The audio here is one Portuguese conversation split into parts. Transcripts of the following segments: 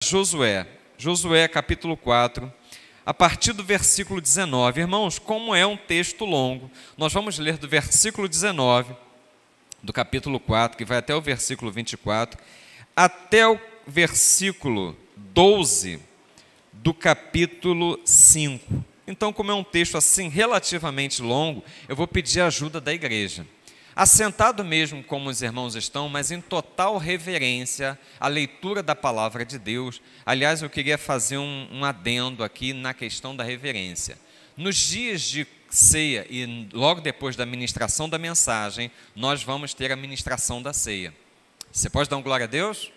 Josué capítulo 4, a partir do versículo 19. Irmãos, como é um texto longo, nós vamos ler do versículo 19 do capítulo 4, que vai até o versículo 24, até o versículo 12 do capítulo 5. Então, como é um texto assim relativamente longo, eu vou pedir a ajuda da igreja. Assentado mesmo como os irmãos estão, mas em total reverência à leitura da palavra de Deus. Aliás, eu queria fazer um adendo aqui na questão da reverência. Nos dias de ceia e logo depois da ministração da mensagem, nós vamos ter a ministração da ceia. Você pode dar um glória a Deus?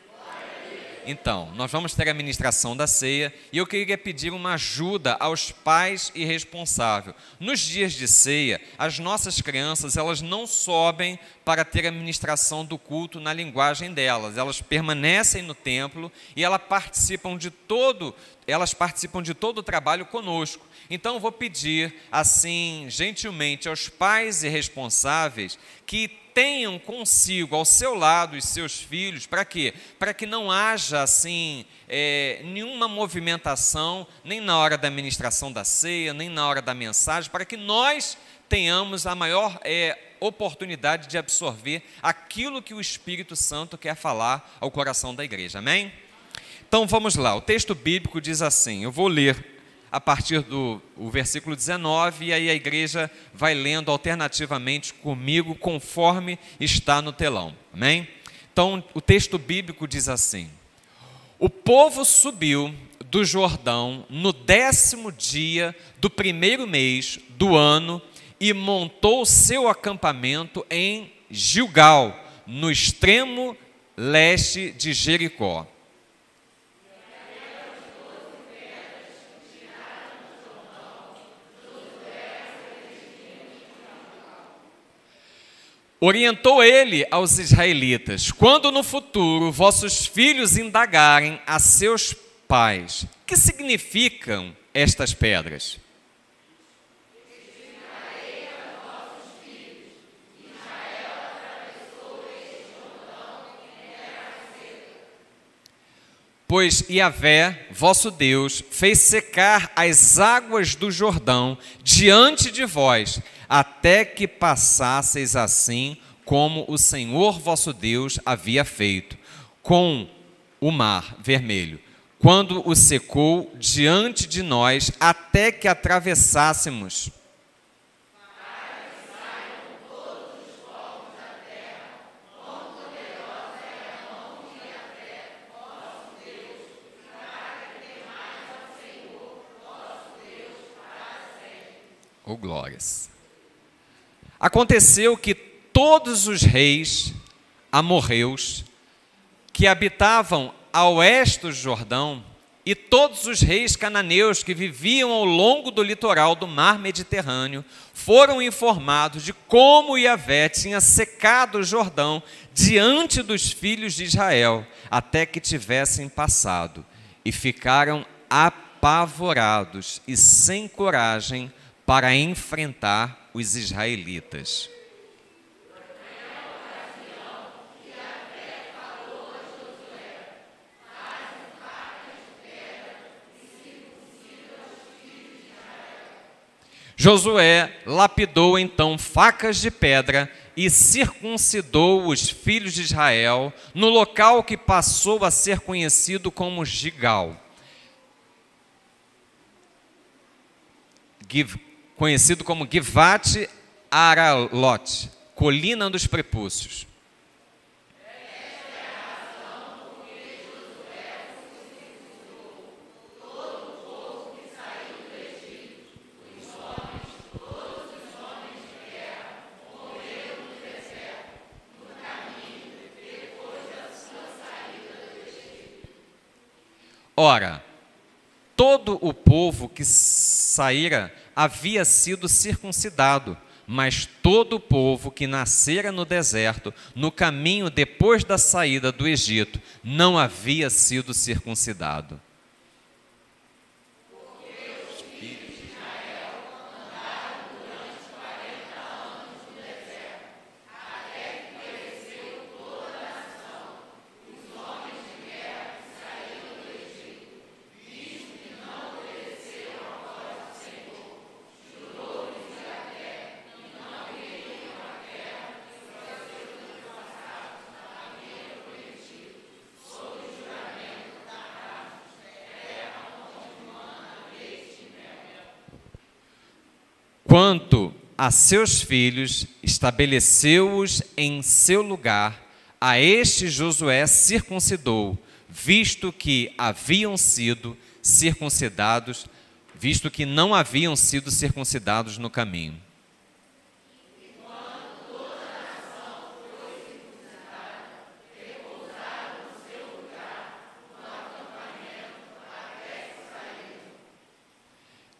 Então, nós vamos ter a ministração da ceia e eu queria pedir uma ajuda aos pais e responsáveis. Nos dias de ceia, as nossas crianças, elas não sobem para ter a ministração do culto na linguagem delas. Elas permanecem no templo e elas participam de todo o trabalho conosco. Então, eu vou pedir, assim, gentilmente, aos pais e responsáveis que tenham consigo, ao seu lado, os seus filhos, para quê? Para que não haja, assim, nenhuma movimentação, nem na hora da ministração da ceia, nem na hora da mensagem, para que nós tenhamos a maior oportunidade de absorver aquilo que o Espírito Santo quer falar ao coração da igreja, amém? Então, vamos lá, o texto bíblico diz assim, eu vou ler a partir do versículo 19, e aí a igreja vai lendo alternativamente comigo, conforme está no telão, amém? Então, o texto bíblico diz assim: o povo subiu do Jordão no 10º dia do primeiro mês do ano e montou seu acampamento em Gilgal, no extremo leste de Jericó. Orientou ele aos israelitas: quando no futuro vossos filhos indagarem a seus pais, que significam estas pedras? Pois Yahvé, vosso Deus, fez secar as águas do Jordão diante de vós, até que passasseis assim como o Senhor vosso Deus havia feito, com o mar vermelho, quando o secou diante de nós, até que atravessássemos. Oh, glórias! Aconteceu que todos os reis amorreus que habitavam a oeste do Jordão e todos os reis cananeus que viviam ao longo do litoral do mar Mediterrâneo foram informados de como Yahvé tinha secado o Jordão diante dos filhos de Israel, até que tivessem passado, e ficaram apavorados e sem coragem para enfrentar os israelitas. Josué lapidou então facas de pedra e circuncidou os filhos de Israel no local que passou a ser conhecido como Gilgal, conhecido como Givat Aralot, colina dos prepúcios. Ora, todo o povo que saíra havia sido circuncidado, mas todo o povo que nascera no deserto, no caminho depois da saída do Egito, não havia sido circuncidado. Quanto a seus filhos, estabeleceu-os em seu lugar. A este Josué circuncidou, visto que não haviam sido circuncidados no caminho.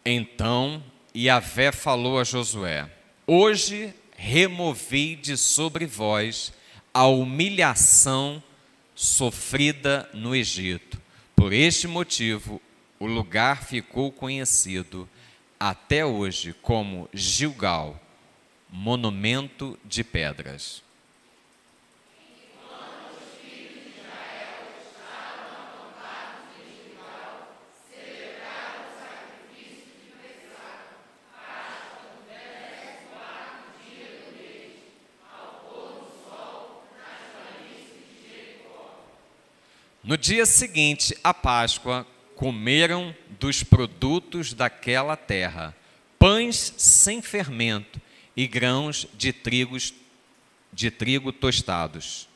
Então Yahvé falou a Josué: hoje removi de sobre vós a humilhação sofrida no Egito. Por este motivo, o lugar ficou conhecido até hoje como Gilgal, monumento de pedras. No dia seguinte à Páscoa, comeram dos produtos daquela terra, pães sem fermento e grãos de trigo tostados.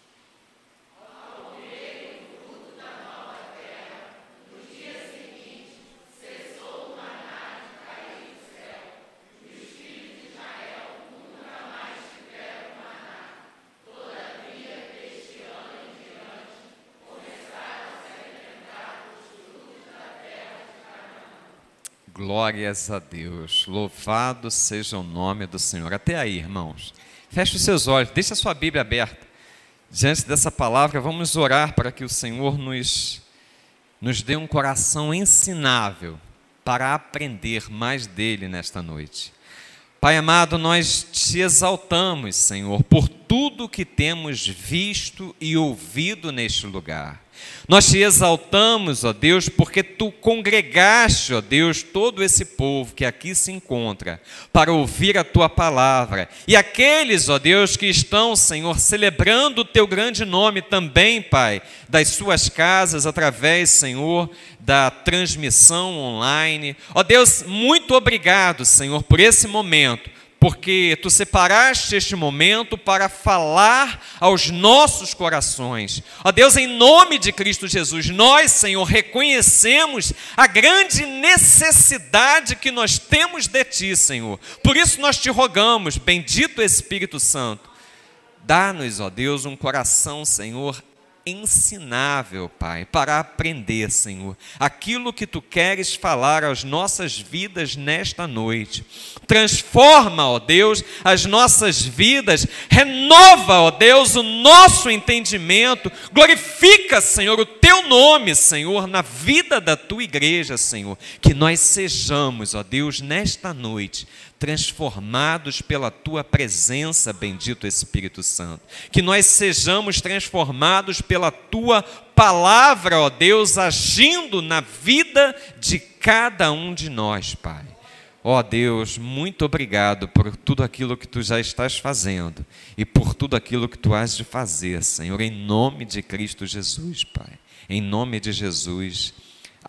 Glórias a Deus, louvado seja o nome do Senhor. Até aí, irmãos. Feche os seus olhos, deixe a sua Bíblia aberta. Diante dessa palavra, vamos orar para que o Senhor nos dê um coração ensinável para aprender mais dele nesta noite. Pai amado, nós te exaltamos, Senhor, por tudo que temos visto e ouvido neste lugar. Nós te exaltamos, ó Deus, porque tu congregaste, ó Deus, todo esse povo que aqui se encontra para ouvir a tua palavra. E aqueles, ó Deus, que estão, Senhor, celebrando o teu grande nome também, Pai, das suas casas, através, Senhor, da transmissão online. Ó Deus, muito obrigado, Senhor, por esse momento, porque tu separaste este momento para falar aos nossos corações. Ó Deus, em nome de Cristo Jesus, nós, Senhor, reconhecemos a grande necessidade que nós temos de ti, Senhor. Por isso nós te rogamos, bendito Espírito Santo, dá-nos, ó Deus, um coração, Senhor, ensinável, Pai, para aprender, Senhor, aquilo que tu queres falar às nossas vidas nesta noite. Transforma, ó Deus, as nossas vidas, renova, ó Deus, o nosso entendimento, glorifica, Senhor, o teu nome, Senhor, na vida da tua igreja, Senhor, que nós sejamos, ó Deus, nesta noite, transformados pela tua presença, bendito Espírito Santo, que nós sejamos transformados pela tua palavra, ó Deus, agindo na vida de cada um de nós, Pai. Ó Deus, muito obrigado por tudo aquilo que tu já estás fazendo e por tudo aquilo que tu has de fazer, Senhor, em nome de Cristo Jesus, Pai, em nome de Jesus.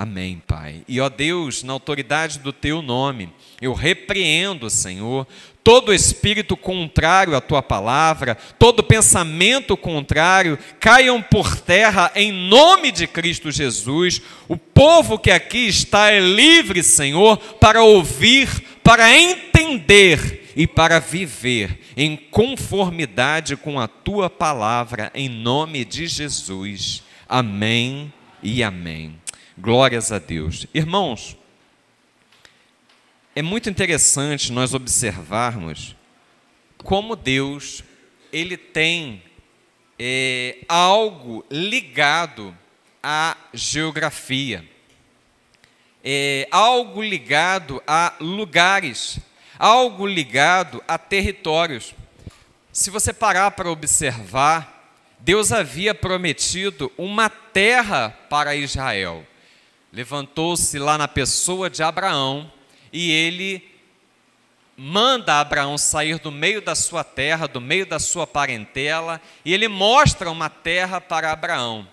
Amém, Pai. E, ó Deus, na autoridade do teu nome, eu repreendo, Senhor, todo espírito contrário à tua palavra, todo pensamento contrário, caiam por terra em nome de Cristo Jesus. O povo que aqui está é livre, Senhor, para ouvir, para entender e para viver em conformidade com a tua palavra, em nome de Jesus. Amém e amém. Glórias a Deus. Irmãos, é muito interessante nós observarmos como Deus, ele tem algo ligado à geografia, algo ligado a lugares, algo ligado a territórios. Se você parar para observar, Deus havia prometido uma terra para Israel. Levantou-se lá na pessoa de Abraão e ele manda Abraão sair do meio da sua terra, do meio da sua parentela, e ele mostra uma terra para Abraão.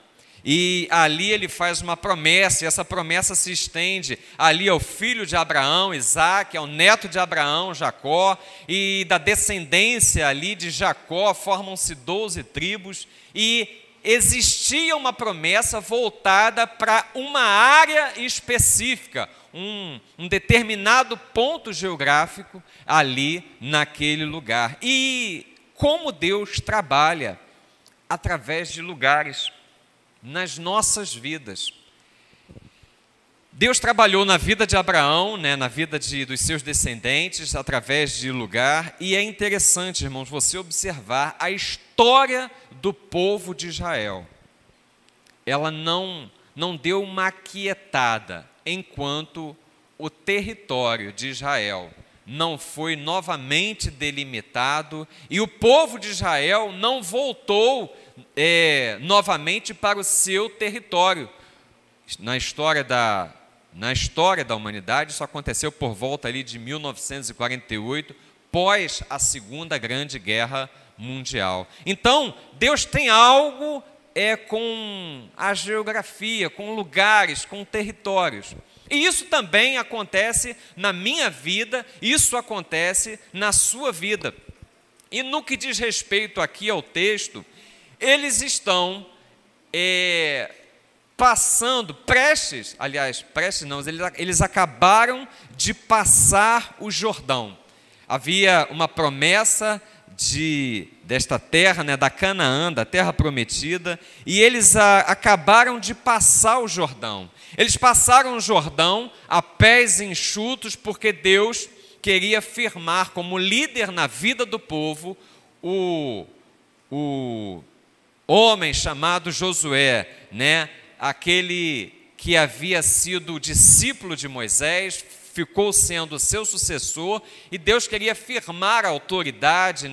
e ali ele faz uma promessa, e essa promessa se estende ali ao filho de Abraão, Isaque, ao neto de Abraão, Jacó, e da descendência ali de Jacó formam-se 12 tribos, e existia uma promessa voltada para uma área específica, um determinado ponto geográfico ali naquele lugar. E como Deus trabalha através de lugares nas nossas vidas. Deus trabalhou na vida de Abraão, na vida dos seus descendentes, através de lugar, e é interessante, irmãos, você observar a história do povo de Israel. Ela não deu uma aquietada, enquanto o território de Israel não foi novamente delimitado, e o povo de Israel não voltou novamente para o seu território. Na história da humanidade, isso aconteceu por volta ali de 1948, pós a Segunda Grande Guerra Mundial. Então, Deus tem algo com a geografia, com lugares, com territórios. E isso também acontece na minha vida, isso acontece na sua vida. E no que diz respeito aqui ao texto, eles estão eles acabaram de passar o Jordão. Havia uma promessa desta terra, da Canaã, da terra prometida, e eles acabaram de passar o Jordão. Eles passaram o Jordão a pés enxutos, porque Deus queria firmar como líder na vida do povo o homem chamado Josué, aquele que havia sido discípulo de Moisés, ficou sendo seu sucessor, e Deus queria firmar a autoridade,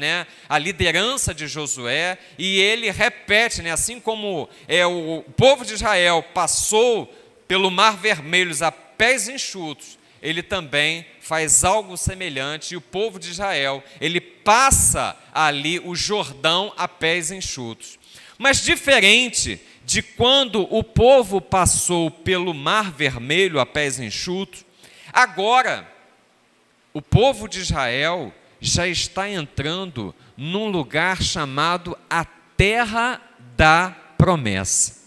a liderança de Josué, e ele repete, assim como o povo de Israel passou pelo Mar Vermelho a pés enxutos, ele também faz algo semelhante, e o povo de Israel, ele passa ali o Jordão a pés enxutos. Mas diferente de quando o povo passou pelo Mar Vermelho a pés enxutos, agora o povo de Israel já está entrando num lugar chamado a Terra da Promessa.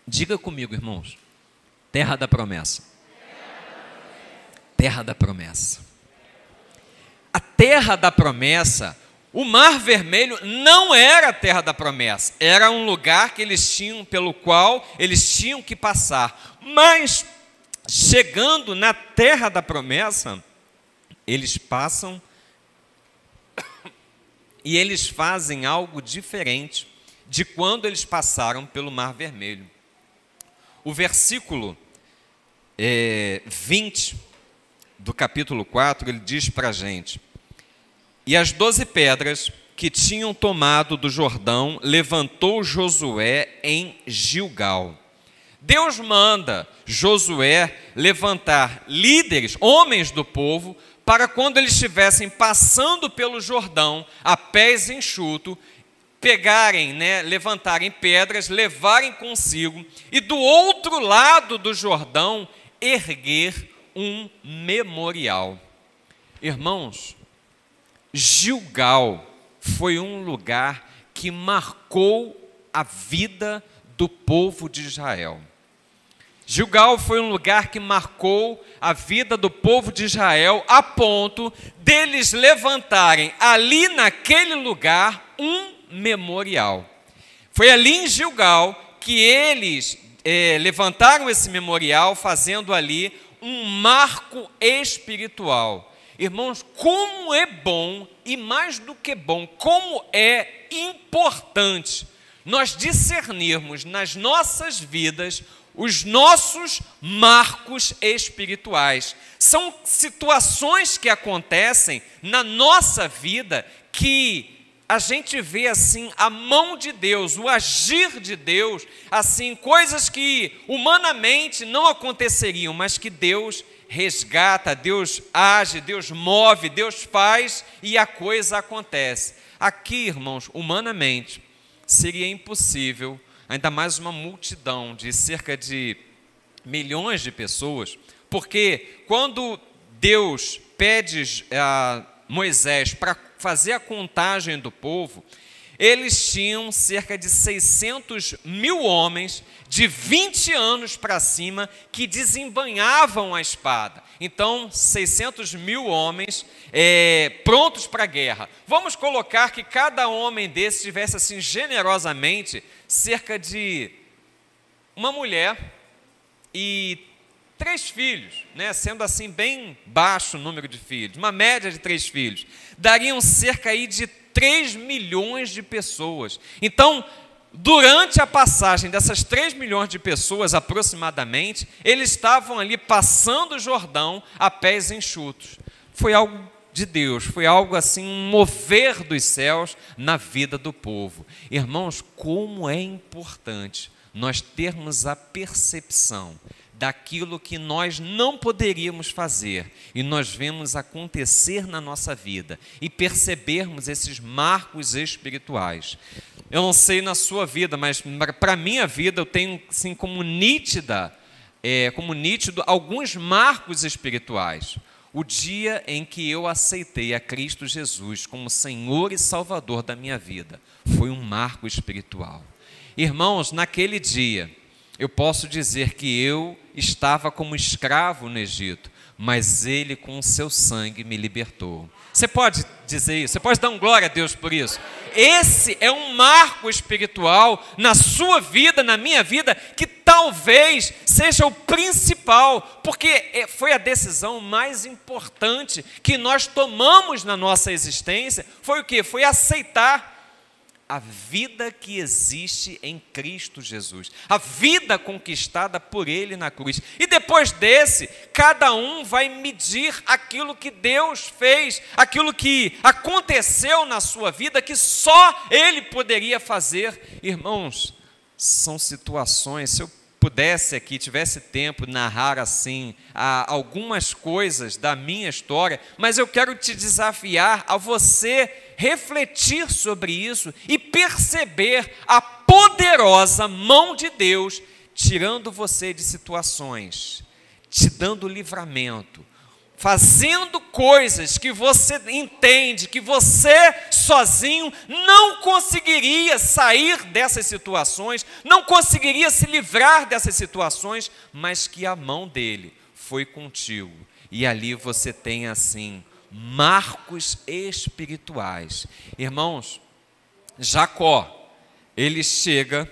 Diga comigo, irmãos. Terra da Promessa. Terra da Promessa. A Terra da Promessa, o Mar Vermelho não era a Terra da Promessa, era um lugar pelo qual eles tinham que passar. Mas, chegando na Terra da Promessa, eles passam e eles fazem algo diferente de quando eles passaram pelo Mar Vermelho. O versículo 20 do capítulo 4, ele diz para a gente: e as 12 pedras que tinham tomado do Jordão levantou Josué em Gilgal. Deus manda Josué levantar líderes, homens do povo, para quando eles estivessem passando pelo Jordão a pés enxutos, pegarem, levantarem pedras, levarem consigo, e do outro lado do Jordão erguer um memorial. Irmãos, Gilgal foi um lugar que marcou a vida do povo de Israel. Gilgal foi um lugar que marcou a vida do povo de Israel, a ponto deles levantarem ali naquele lugar um memorial. Foi ali em Gilgal que eles levantaram esse memorial, fazendo ali um marco espiritual. Irmãos, como é bom, e mais do que bom, como é importante nós discernirmos nas nossas vidas os nossos marcos espirituais. São situações que acontecem na nossa vida que a gente vê assim a mão de Deus, o agir de Deus, assim, coisas que humanamente não aconteceriam, mas que Deus resgata, Deus age, Deus move, Deus faz e a coisa acontece. Aqui, irmãos, humanamente, seria impossível, ainda mais uma multidão de cerca de milhões de pessoas, porque quando Deus pede a Moisés para fazer a contagem do povo, eles tinham cerca de 600 mil homens de 20 anos para cima que desembainhavam a espada. Então, 600 mil homens prontos para a guerra. Vamos colocar que cada homem desses tivesse assim generosamente cerca de uma mulher e 3 filhos, né? Sendo assim bem baixo o número de filhos, uma média de 3 filhos, dariam cerca aí de 3 milhões de pessoas. Então, durante a passagem dessas 3 milhões de pessoas aproximadamente, eles estavam ali passando o Jordão a pés enxutos. Foi algo de Deus, foi algo assim, um mover dos céus na vida do povo. Irmãos, como é importante nós termos a percepção daquilo que nós não poderíamos fazer e nós vemos acontecer na nossa vida e percebermos esses marcos espirituais. Eu não sei na sua vida, mas para a minha vida eu tenho assim como nítido alguns marcos espirituais. O dia em que eu aceitei a Cristo Jesus como Senhor e Salvador da minha vida foi um marco espiritual. Irmãos, naquele dia eu posso dizer que eu estava como escravo no Egito, mas Ele com o seu sangue me libertou. Você pode dizer isso? Você pode dar um glória a Deus por isso? Esse é um marco espiritual na sua vida, na minha vida, que talvez seja o principal, porque foi a decisão mais importante que nós tomamos na nossa existência. Foi o quê? Foi aceitar a vida que existe em Cristo Jesus, a vida conquistada por Ele na cruz. E depois desse, cada um vai medir aquilo que Deus fez, aquilo que aconteceu na sua vida, que só Ele poderia fazer. Irmãos, são situações, se eu pudesse aqui, tivesse tempo, narrar assim algumas coisas da minha história, mas eu quero te desafiar a você refletir sobre isso e perceber a poderosa mão de Deus tirando você de situações, te dando livramento, fazendo coisas que você entende que você sozinho não conseguiria sair dessas situações, não conseguiria se livrar dessas situações, mas que a mão dele foi contigo. E ali você tem assim marcos espirituais. Irmãos, Jacó, ele chega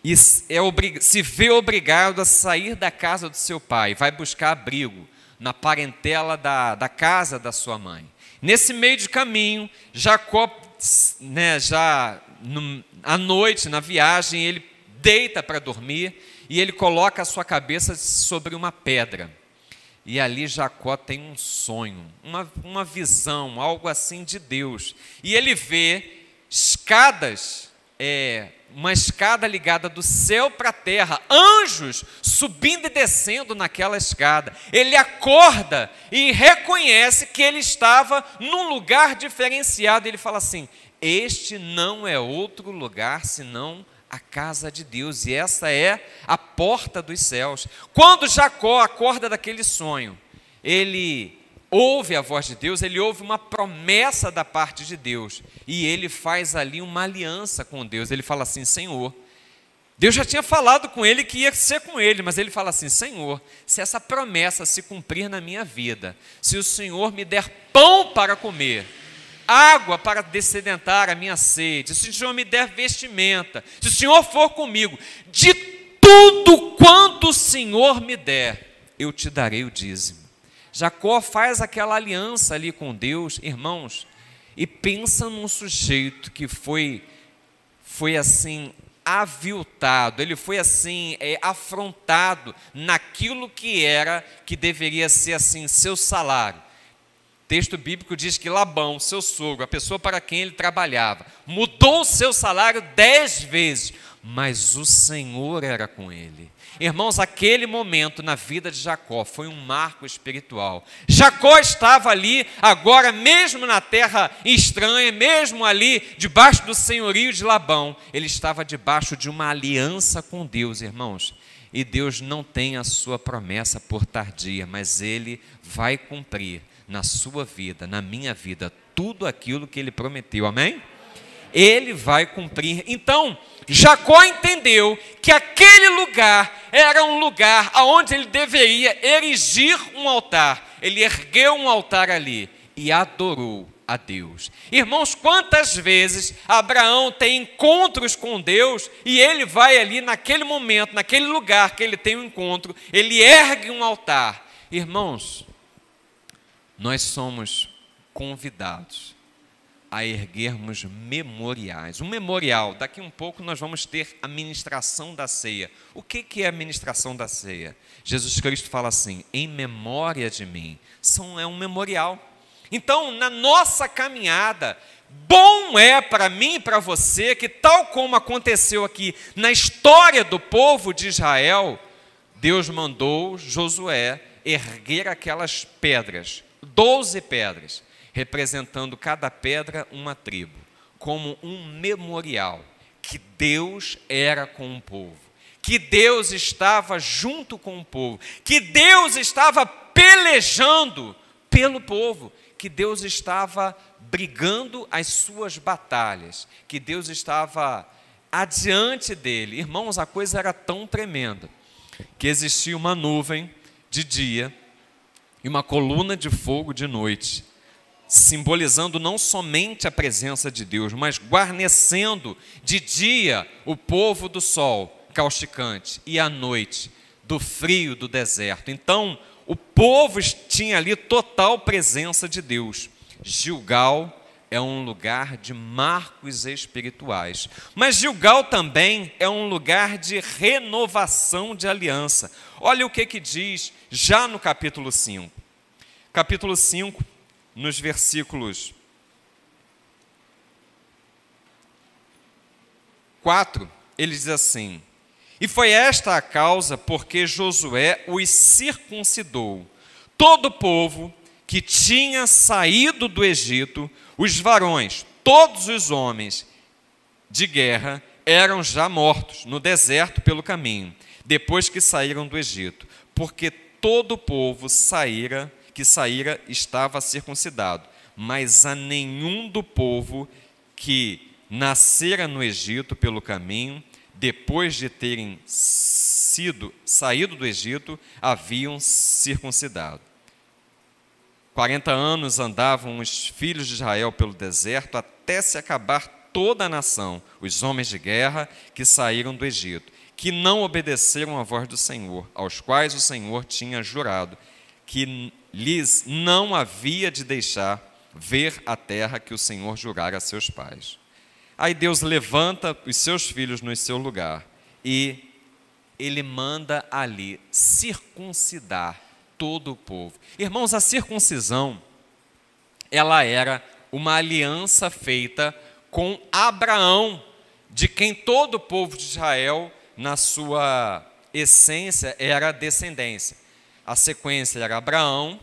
e se vê obrigado a sair da casa do seu pai, vai buscar abrigo na parentela da casa da sua mãe. Nesse meio de caminho, Jacó, à noite, na viagem, ele deita para dormir e ele coloca a sua cabeça sobre uma pedra. E ali Jacó tem um sonho, uma visão, algo assim de Deus. E ele vê escadas, uma escada ligada do céu para a terra, anjos subindo e descendo naquela escada. Ele acorda e reconhece que ele estava num lugar diferenciado. Ele fala assim: este não é outro lugar senão a casa de Deus, e essa é a porta dos céus. Quando Jacó acorda daquele sonho, ele ouve a voz de Deus, ele ouve uma promessa da parte de Deus, e ele faz ali uma aliança com Deus. Ele fala assim: Senhor, Deus já tinha falado com ele que ia ser com ele, mas ele fala assim: Senhor, se essa promessa se cumprir na minha vida, se o Senhor me der pão para comer, água para dessedentar a minha sede, se o Senhor me der vestimenta, se o Senhor for comigo, de tudo quanto o Senhor me der, eu te darei o dízimo. Jacó faz aquela aliança ali com Deus, irmãos, e pensa num sujeito que foi assim aviltado, ele foi assim afrontado naquilo que deveria ser assim seu salário. O texto bíblico diz que Labão, seu sogro, a pessoa para quem ele trabalhava, mudou o seu salário 10 vezes, mas o Senhor era com ele. Irmãos, aquele momento na vida de Jacó foi um marco espiritual. Jacó estava ali, agora mesmo na terra estranha, mesmo ali debaixo do senhorio de Labão, ele estava debaixo de uma aliança com Deus, irmãos. E Deus não tem a sua promessa por tardia, mas Ele vai cumprir na sua vida, na minha vida, tudo aquilo que Ele prometeu, amém? Ele vai cumprir. Então, Jacó entendeu que aquele lugar era um lugar onde ele deveria erigir um altar. Ele ergueu um altar ali e adorou a Deus. Irmãos, quantas vezes Abraão tem encontros com Deus e ele vai ali naquele momento, naquele lugar que ele tem um encontro, ele ergue um altar. Irmãos, nós somos convidados a erguermos memoriais. Um memorial, daqui um pouco nós vamos ter a ministração da ceia. O que é a ministração da ceia? Jesus Cristo fala assim, em memória de mim. É um memorial. Então, na nossa caminhada, bom é para mim e para você que, tal como aconteceu aqui na história do povo de Israel, Deus mandou Josué erguer aquelas pedras, 12 pedras, representando cada pedra uma tribo, como um memorial, que Deus era com o povo, que Deus estava junto com o povo, que Deus estava pelejando pelo povo, que Deus estava brigando as suas batalhas, que Deus estava adiante dele. Irmãos, a coisa era tão tremenda, que existia uma nuvem de dia e uma coluna de fogo de noite, simbolizando não somente a presença de Deus, mas guarnecendo de dia o povo do sol causticante e à noite do frio do deserto. Então, o povo tinha ali total presença de Deus. Gilgal é um lugar de marcos espirituais, mas Gilgal também é um lugar de renovação de aliança. Olha o que diz já no capítulo 5. Capítulo 5, nos versículos 4, ele diz assim: e foi esta a causa porque Josué os circuncidou. Todo o povo que tinha saído do Egito, os varões, todos os homens de guerra, eram já mortos no deserto pelo caminho, depois que saíram do Egito, porque todo o povo que saíra estava circuncidado, mas a nenhum do povo que nascera no Egito pelo caminho, depois de terem saído do Egito, haviam circuncidado. 40 anos andavam os filhos de Israel pelo deserto, até se acabar toda a nação, os homens de guerra que saíram do Egito, que não obedeceram à voz do Senhor, aos quais o Senhor tinha jurado que lhes não havia de deixar ver a terra que o Senhor jurara a seus pais. Aí Deus levanta os seus filhos no seu lugar e Ele manda ali circuncidar todo o povo. Irmãos, a circuncisão, ela era uma aliança feita com Abraão, de quem todo o povo de Israel, na sua essência, era descendência. A sequência era Abraão,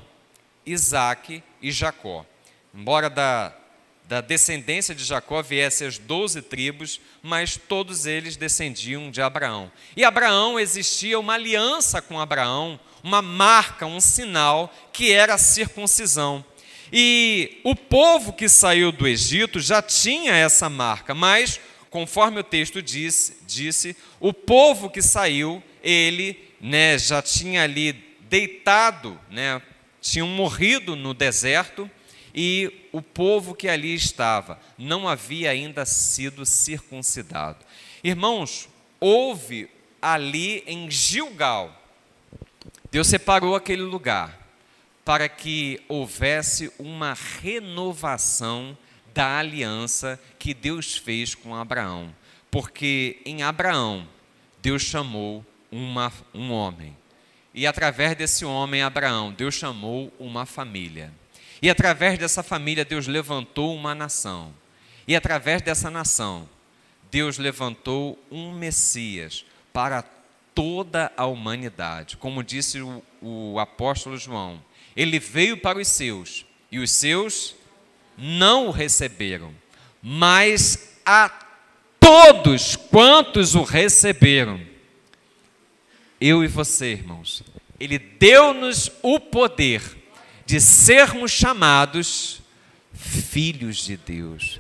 Isaque e Jacó. Embora da descendência de Jacó viessem as 12 tribos, mas todos eles descendiam de Abraão. E Abraão, existia uma aliança com Abraão, uma marca, um sinal, que era a circuncisão. E o povo que saiu do Egito já tinha essa marca, mas, conforme o texto disse, o povo que saiu, ele já tinha ali deitado, tinham morrido no deserto, e o povo que ali estava não havia ainda sido circuncidado. Irmãos, houve ali em Gilgal, Deus separou aquele lugar para que houvesse uma renovação da aliança que Deus fez com Abraão. Porque em Abraão, Deus chamou um homem. E através desse homem, Abraão, Deus chamou uma família. E através dessa família, Deus levantou uma nação. E através dessa nação, Deus levantou um Messias para toda a humanidade. Como disse o apóstolo João, ele veio para os seus, e os seus não o receberam, mas a todos quantos o receberam, eu e você, irmãos, ele deu-nos o poder de sermos chamados filhos de Deus.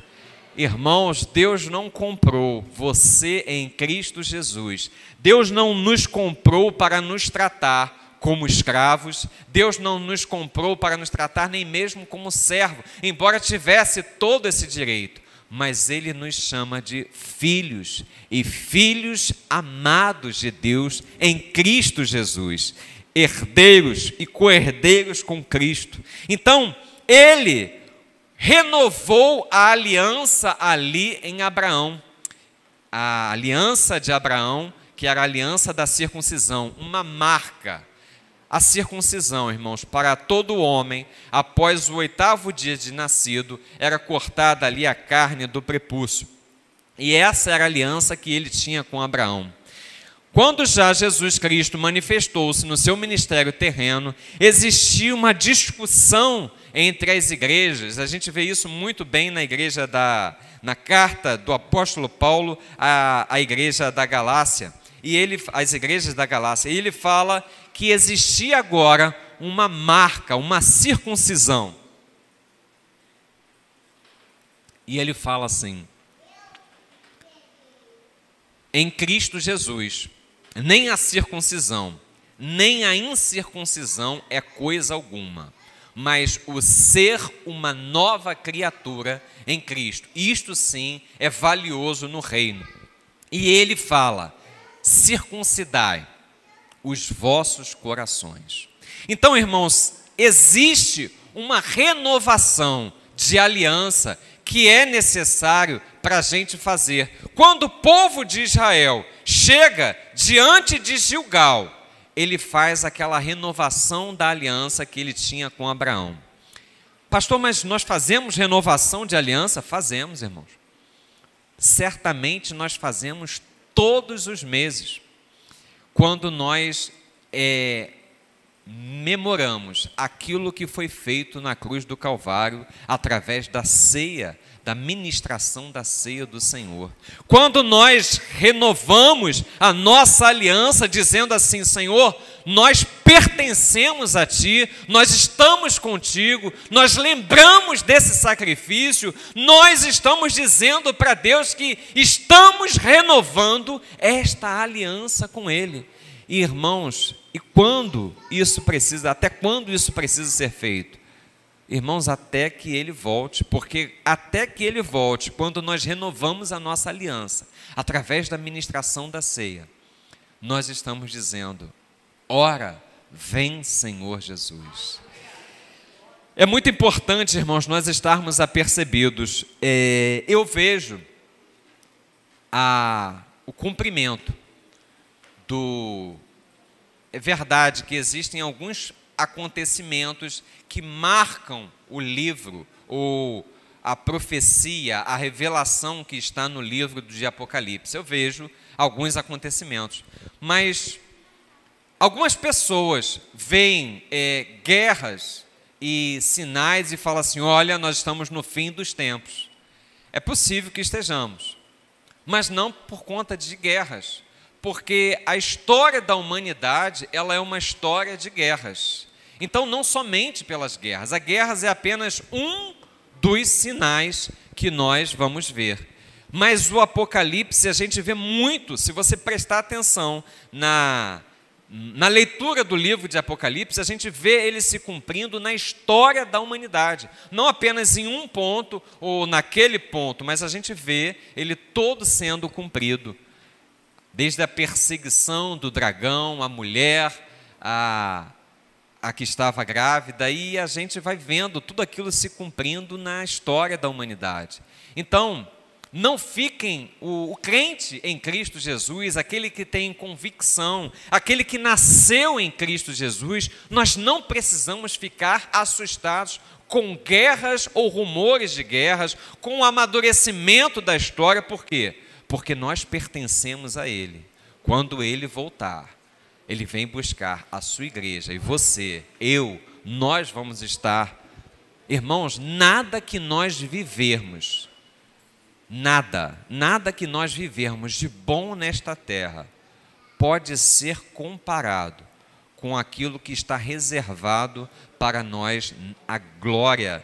Irmãos, Deus não comprou você em Cristo Jesus. Deus não nos comprou para nos tratar como escravos. Deus não nos comprou para nos tratar nem mesmo como servo, embora tivesse todo esse direito. Mas Ele nos chama de filhos, e filhos amados de Deus em Cristo Jesus, herdeiros e co-herdeiros com Cristo. Então, Ele renovou a aliança ali em Abraão, a aliança de Abraão, que era a aliança da circuncisão, uma marca. A circuncisão, irmãos, para todo homem, após o 8º dia de nascido, era cortada ali a carne do prepúcio. E essa era a aliança que ele tinha com Abraão. Quando já Jesus Cristo manifestou-se no seu ministério terreno, existia uma discussão entre as igrejas. A gente vê isso muito bem na carta do apóstolo Paulo à igreja da Galácia, as igrejas da Galácia. E ele fala que existia agora uma marca, uma circuncisão. E ele fala assim: em Cristo Jesus, nem a circuncisão, nem a incircuncisão é coisa alguma, mas o ser uma nova criatura em Cristo. Isto sim é valioso no reino. E ele fala: circuncidai os vossos corações. Então, irmãos, existe uma renovação de aliança que é necessário para a gente fazer. Quando o povo de Israel chega diante de Gilgal, ele faz aquela renovação da aliança que ele tinha com Abraão. Pastor, mas nós fazemos renovação de aliança? Fazemos, irmãos. Certamente nós fazemos todos os meses, quando nós memoramos aquilo que foi feito na cruz do Calvário, através da ceia, da ministração da ceia do Senhor. Quando nós renovamos a nossa aliança, dizendo assim: Senhor, nós pertencemos a Ti, nós estamos contigo, nós lembramos desse sacrifício, nós estamos dizendo para Deus que estamos renovando esta aliança com Ele. E, irmãos, até quando isso precisa ser feito? Irmãos, até que Ele volte, porque até que Ele volte, quando nós renovamos a nossa aliança, através da ministração da ceia, nós estamos dizendo: ora, vem Senhor Jesus. É muito importante, irmãos, nós estarmos apercebidos. Eu vejo o cumprimento É verdade que existem alguns acontecimentos que marcam o livro, ou a profecia, a revelação que está no livro de Apocalipse. Eu vejo alguns acontecimentos, mas algumas pessoas veem guerras e sinais e falam assim: olha, nós estamos no fim dos tempos. É possível que estejamos, mas não por conta de guerras, porque a história da humanidade, ela é uma história de guerras. Então, não somente pelas guerras. As guerras é apenas um dos sinais que nós vamos ver. Mas o Apocalipse, a gente vê muito, se você prestar atenção na leitura do livro de Apocalipse, a gente vê ele se cumprindo na história da humanidade. Não apenas em um ponto ou naquele ponto, mas a gente vê ele todo sendo cumprido. Desde a perseguição do dragão, a mulher, a que estava grávida, e a gente vai vendo tudo aquilo se cumprindo na história da humanidade. Então, não fiquem, o crente em Cristo Jesus, aquele que tem convicção, aquele que nasceu em Cristo Jesus, nós não precisamos ficar assustados com guerras ou rumores de guerras, com o amadurecimento da história. Por quê? porque nós pertencemos a Ele. Quando Ele voltar, Ele vem buscar a sua igreja, e você, eu, nós vamos estar. Irmãos, nada que nós vivermos, nada que nós vivermos de bom nesta terra pode ser comparado com aquilo que está reservado para nós, a glória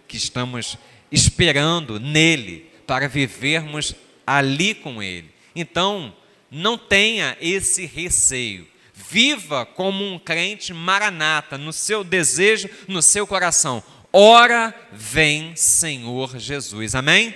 que estamos esperando nele, para vivermos ali com Ele. Então, não tenha esse receio. Viva como um crente maranata, no seu desejo, no seu coração. Ora, vem Senhor Jesus. Amém?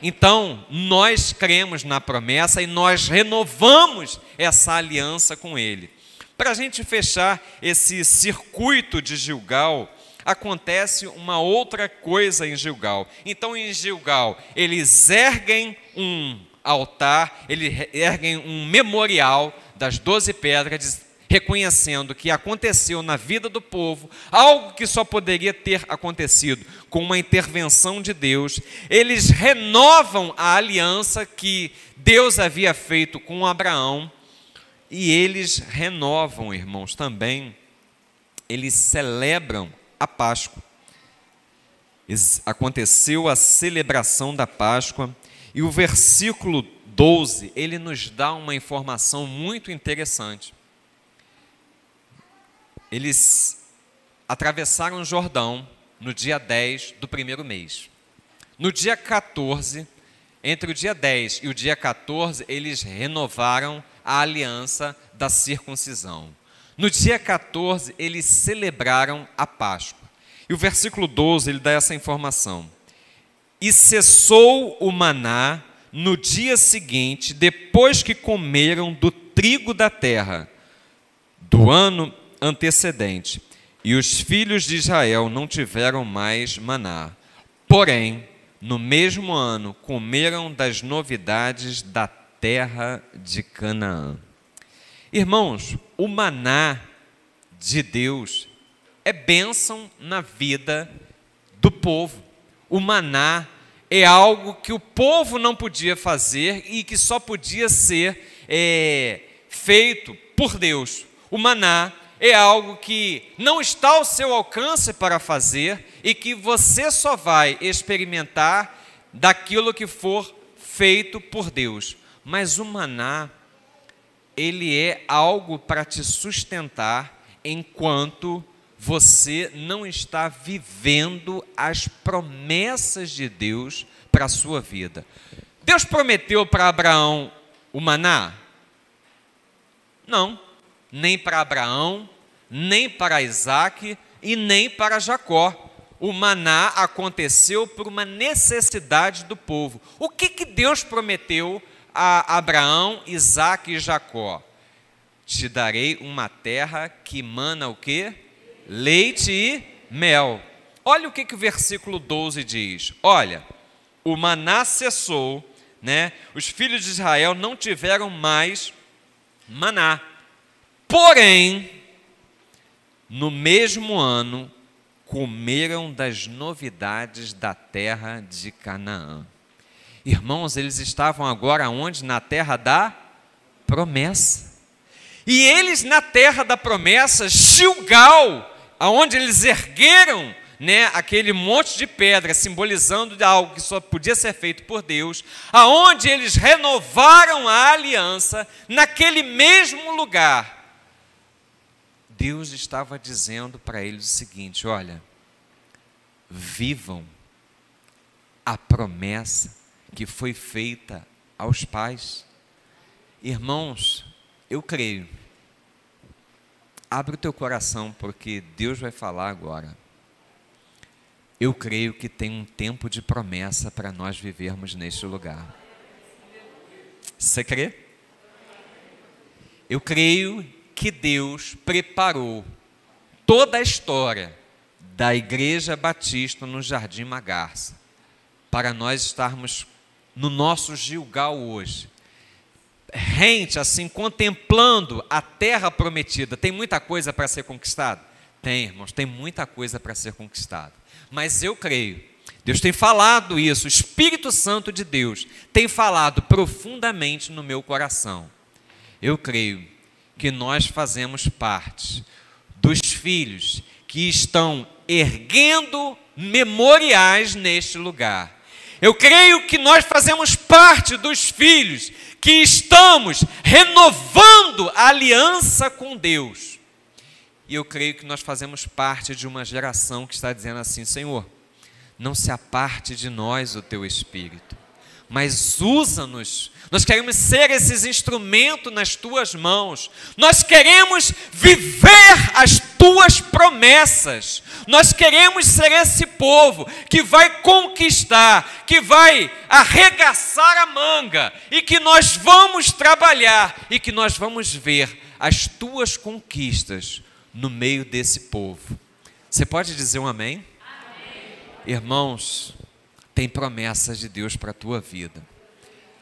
Então, nós cremos na promessa e nós renovamos essa aliança com Ele. Para a gente fechar esse circuito de Gilgal, acontece uma outra coisa em Gilgal. Então, em Gilgal, eles erguem um altar, eles erguem um memorial das 12 pedras, reconhecendo que aconteceu na vida do povo algo que só poderia ter acontecido com uma intervenção de Deus. Eles renovam a aliança que Deus havia feito com Abraão, e eles renovam, irmãos, também, eles celebram a Páscoa. Aconteceu a celebração da Páscoa, e o versículo 12, ele nos dá uma informação muito interessante. Eles atravessaram o Jordão no dia 10 do primeiro mês. No dia 14, entre o dia 10 e o dia 14, eles renovaram a aliança da circuncisão. No dia 14, eles celebraram a Páscoa. E o versículo 12, ele dá essa informação. E cessou o maná no dia seguinte, depois que comeram do trigo da terra, do ano antecedente, e os filhos de Israel não tiveram mais maná. Porém, no mesmo ano, comeram das novidades da terra de Canaã. Irmãos, o maná de Deus é bênção na vida do povo. O maná é algo que o povo não podia fazer e que só podia ser feito por Deus. O maná é algo que não está ao seu alcance para fazer e que você só vai experimentar daquilo que for feito por Deus. Mas o maná, ele é algo para te sustentar enquanto você não está vivendo as promessas de Deus para a sua vida. Deus prometeu para Abraão o maná? Não. Nem para Abraão, nem para Isaac e nem para Jacó. O maná aconteceu por uma necessidade do povo. O que Deus prometeu a Abraão, Isaac e Jacó? Te darei uma terra que mana o quê? Leite e mel. Olha o que o versículo 12 diz. Olha, o maná cessou, né? Os filhos de Israel não tiveram mais maná. Porém, no mesmo ano, comeram das novidades da terra de Canaã. Irmãos, eles estavam agora onde? Na terra da promessa. E eles na terra da promessa, Gilgal, aonde eles ergueram, né, aquele monte de pedra, simbolizando de algo que só podia ser feito por Deus, aonde eles renovaram a aliança, naquele mesmo lugar, Deus estava dizendo para eles o seguinte: olha, vivam a promessa que foi feita aos pais. Irmãos, eu creio, abre o teu coração, porque Deus vai falar agora. Eu creio que tem um tempo de promessa para nós vivermos neste lugar. Você crê? Eu creio que Deus preparou toda a história da Igreja Batista no Jardim Magarça para nós estarmos no nosso Gilgal hoje, rente, assim, contemplando a terra prometida. Tem muita coisa para ser conquistada? Tem, irmãos, tem muita coisa para ser conquistada. Mas eu creio, Deus tem falado isso, o Espírito Santo de Deus tem falado profundamente no meu coração. Eu creio que nós fazemos parte dos filhos que estão erguendo memoriais neste lugar. Eu creio que nós fazemos parte dos filhos que estamos renovando a aliança com Deus. E eu creio que nós fazemos parte de uma geração que está dizendo assim: Senhor, não se aparte de nós o teu Espírito, mas usa-nos. Nós queremos ser esses instrumentos nas tuas mãos. Nós queremos viver as tuas promessas. Nós queremos ser esse povo que vai conquistar, que vai arregaçar a manga, e que nós vamos trabalhar, e que nós vamos ver as tuas conquistas no meio desse povo. Você pode dizer um amém? Amém. Irmãos, tem promessas de Deus para a tua vida.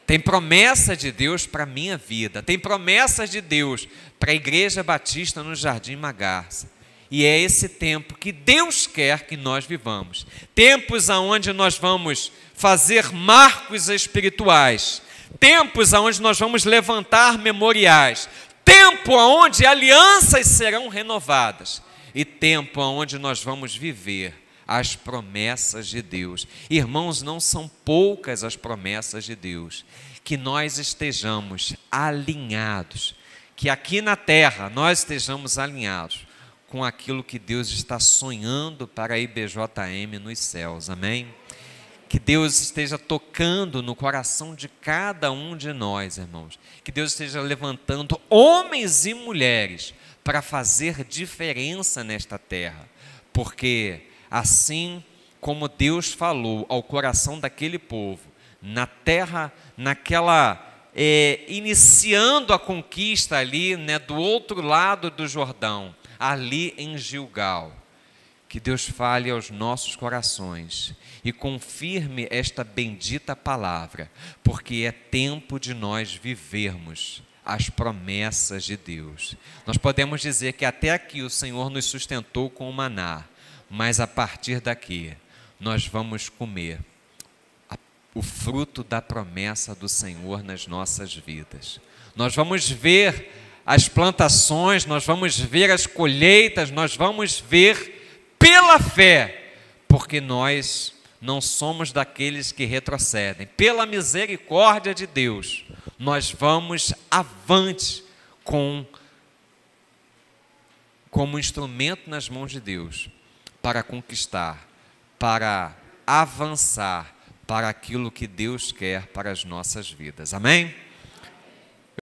Tem promessa de Deus para a minha vida. Tem promessas de Deus para a Igreja Batista no Jardim Magarça. E é esse tempo que Deus quer que nós vivamos. Tempos onde nós vamos fazer marcos espirituais. Tempos onde nós vamos levantar memoriais. Tempo onde alianças serão renovadas. E tempo onde nós vamos viver as promessas de Deus. Irmãos, não são poucas as promessas de Deus. Que nós estejamos alinhados, que aqui na terra nós estejamos alinhados com aquilo que Deus está sonhando para a IBJM nos céus, amém? Que Deus esteja tocando no coração de cada um de nós, irmãos. Que Deus esteja levantando homens e mulheres para fazer diferença nesta terra, porque assim como Deus falou ao coração daquele povo, na terra, iniciando a conquista ali, né, do outro lado do Jordão, ali em Gilgal, que Deus fale aos nossos corações e confirme esta bendita palavra, porque é tempo de nós vivermos as promessas de Deus. Nós podemos dizer que até aqui o Senhor nos sustentou com o maná, mas a partir daqui nós vamos comer o fruto da promessa do Senhor nas nossas vidas. Nós vamos ver as plantações, nós vamos ver as colheitas, nós vamos ver pela fé, porque nós não somos daqueles que retrocedem. Pela misericórdia de Deus, nós vamos avante como instrumento nas mãos de Deus, para conquistar, para avançar para aquilo que Deus quer para as nossas vidas. Amém?